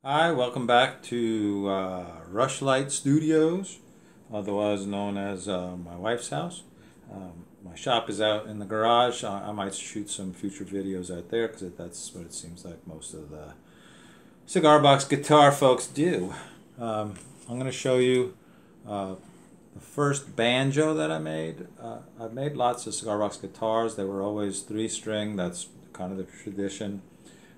Hi, welcome back to Rushlight Studios, otherwise known as my wife's house. My shop is out in the garage. I might shoot some future videos out there because that's what it seems like most of the cigar box guitar folks do. I'm going to show you the first banjo that I made. I've made lots of cigar box guitars. They were always 3-string. That's kind of the tradition.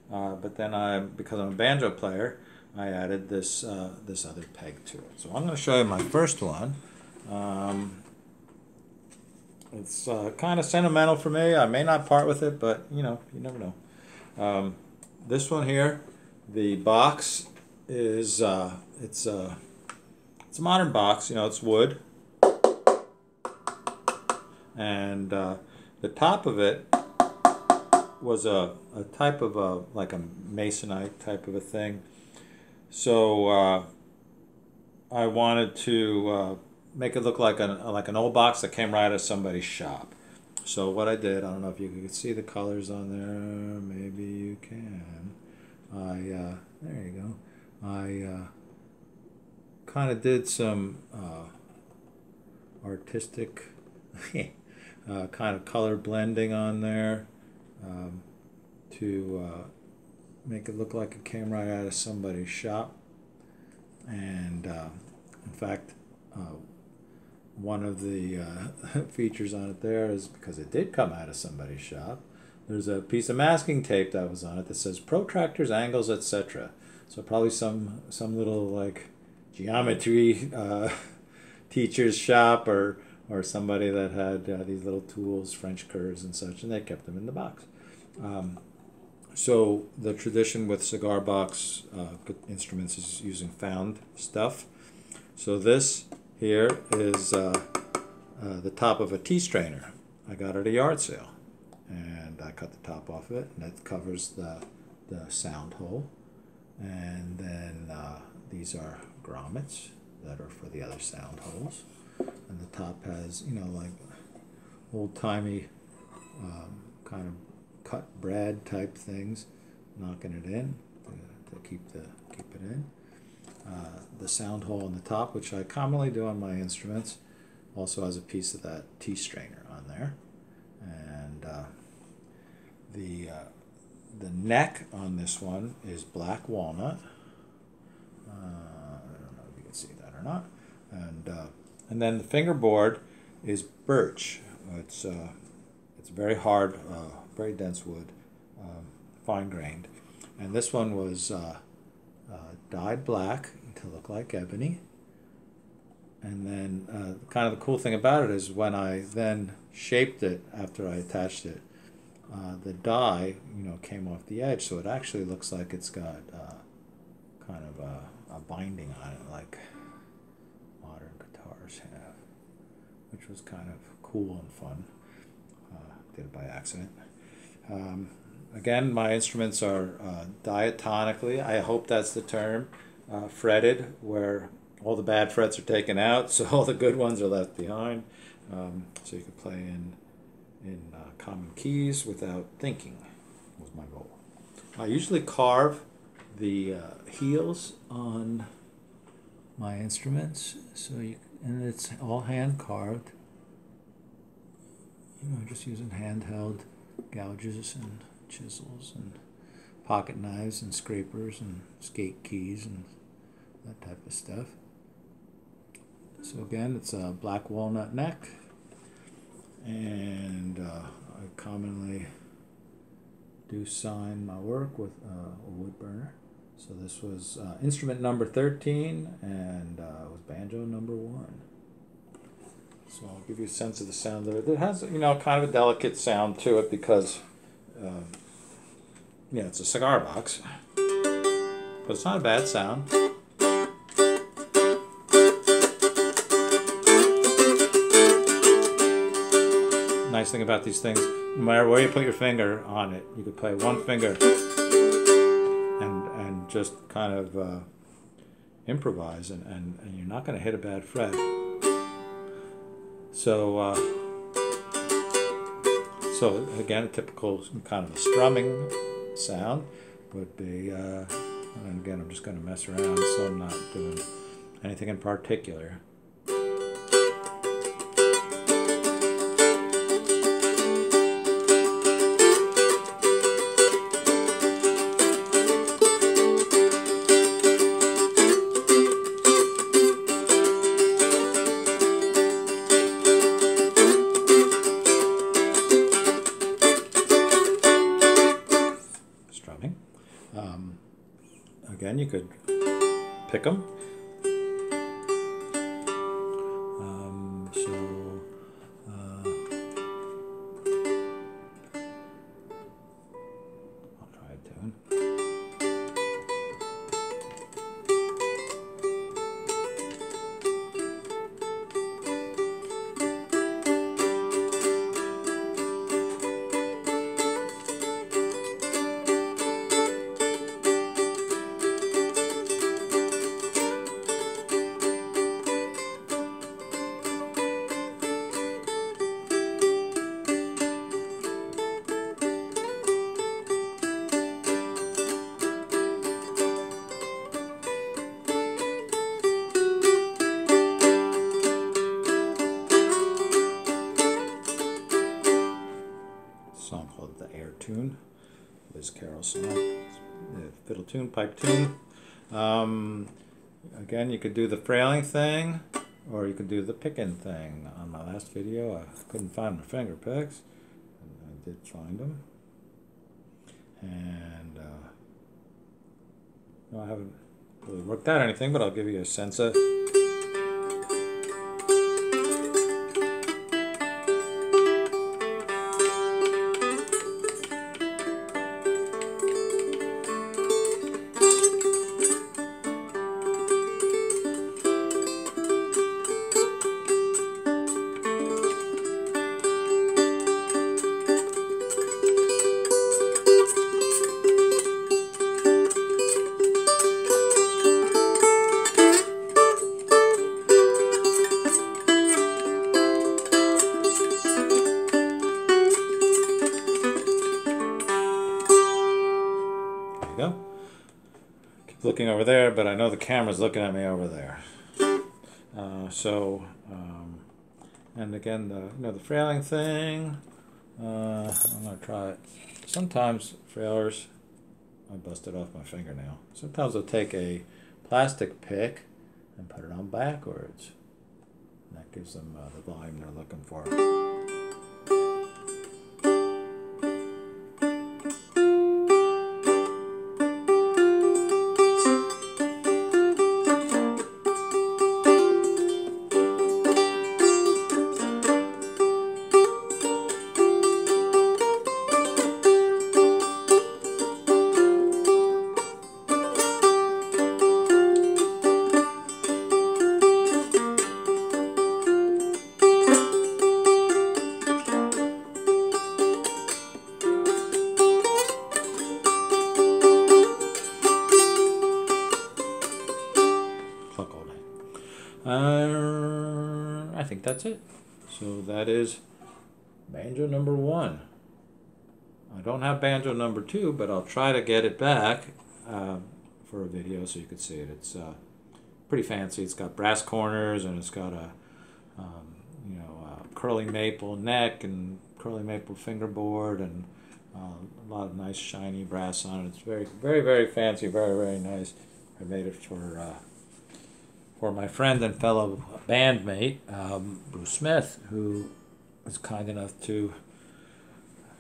But then because I'm a banjo player, I added this this other peg to it. So I'm going to show you my first one. It's kind of sentimental for me. I may not part with it, but you never know. This one here, the box is it's a modern box. It's wood, and the top of it was a type of like a masonite type of a thing. So I wanted to make it look like an old box that came right out of somebody's shop. So what I did, I don't know if you can see the colors on there. Maybe you can. There you go. I kind of did some artistic kind of color blending on there. To make it look like it came right out of somebody's shop. And in fact, one of the features on it there is because it did come out of somebody's shop. There's a piece of masking tape that was on it that says protractors, angles, etc. So probably some little like geometry teacher's shop or somebody that had these little tools, French curves and such, and they kept them in the box. So the tradition with cigar box instruments is using found stuff. So this here is the top of a tea strainer. I got at a yard sale, and I cut the top off of it, and that covers the sound hole. And then these are grommets that are for the other sound holes. And the top has, like old-timey kind of cut brad type things, knocking it in to keep it in. The sound hole on the top, which I commonly do on my instruments, also has a piece of that tea strainer on there. And the neck on this one is black walnut. I don't know if you can see that or not. And then the fingerboard is birch. It's very hard, very dense wood, fine grained. And this one was dyed black to look like ebony. And then kind of the cool thing about it is when I then shaped it after I attached it, the dye, came off the edge, so it actually looks like it's got kind of a binding on it, like modern guitars have, which was kind of cool and fun. Did it by accident. Again, my instruments are diatonically, I hope that's the term, fretted, where all the bad frets are taken out, so all the good ones are left behind. So you can play in common keys without thinking, was my goal. I usually carve the heels on my instruments, and it's all hand carved. Just using handheld gouges and chisels and pocket knives and scrapers and skate keys and that type of stuff. So again, it's a black walnut neck, and I commonly do sign my work with a wood burner. So this was instrument number 13, and it was Banjo No.1. So I'll give you a sense of the sound of it. It has, kind of a delicate sound to it because, it's a cigar box, but it's not a bad sound. Nice thing about these things, no matter where you put your finger on it, you could play one finger and just kind of improvise, and you're not going to hit a bad fret. So again, a typical kind of a strumming sound would be And again, I'm just going to mess around, so I'm not doing anything in particular. Strumming. Again, you could pick them. I'll try a tune. Song called The Air Tune, Liz Carroll's song. Fiddle tune, pipe tune. Again, you could do the frailing thing, or you could do the picking thing. On my last video, I couldn't find my finger picks, and I did find them. And no, I haven't really worked out anything, but I'll give you a sense of. Go. Keep looking over there, but I know the camera's looking at me over there. And again, the frailing thing. I'm gonna try it. Sometimes frailers, I busted off my fingernail. Sometimes they'll take a plastic pick and put it on backwards. And that gives them the volume they're looking for. I think that's it. So that is Banjo #1. I don't have Banjo #2, but I'll try to get it back for a video so you can see it. It's pretty fancy. It's got brass corners and it's got a curly maple neck and curly maple fingerboard and a lot of nice shiny brass on it. It's very, very, very fancy. Very, very nice. I made it for my friend and fellow bandmate, Bruce Smith, who was kind enough to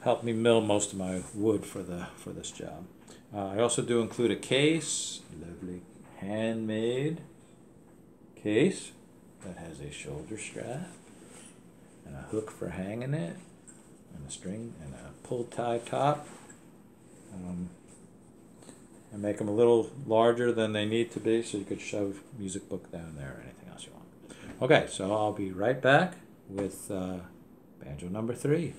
help me mill most of my wood for this job. I also do include a case, lovely handmade case that has a shoulder strap and a hook for hanging it, and a string and a pull tie top. And make them a little larger than they need to be, so you could shove music book down there or anything else you want. Okay, so I'll be right back with Banjo #3.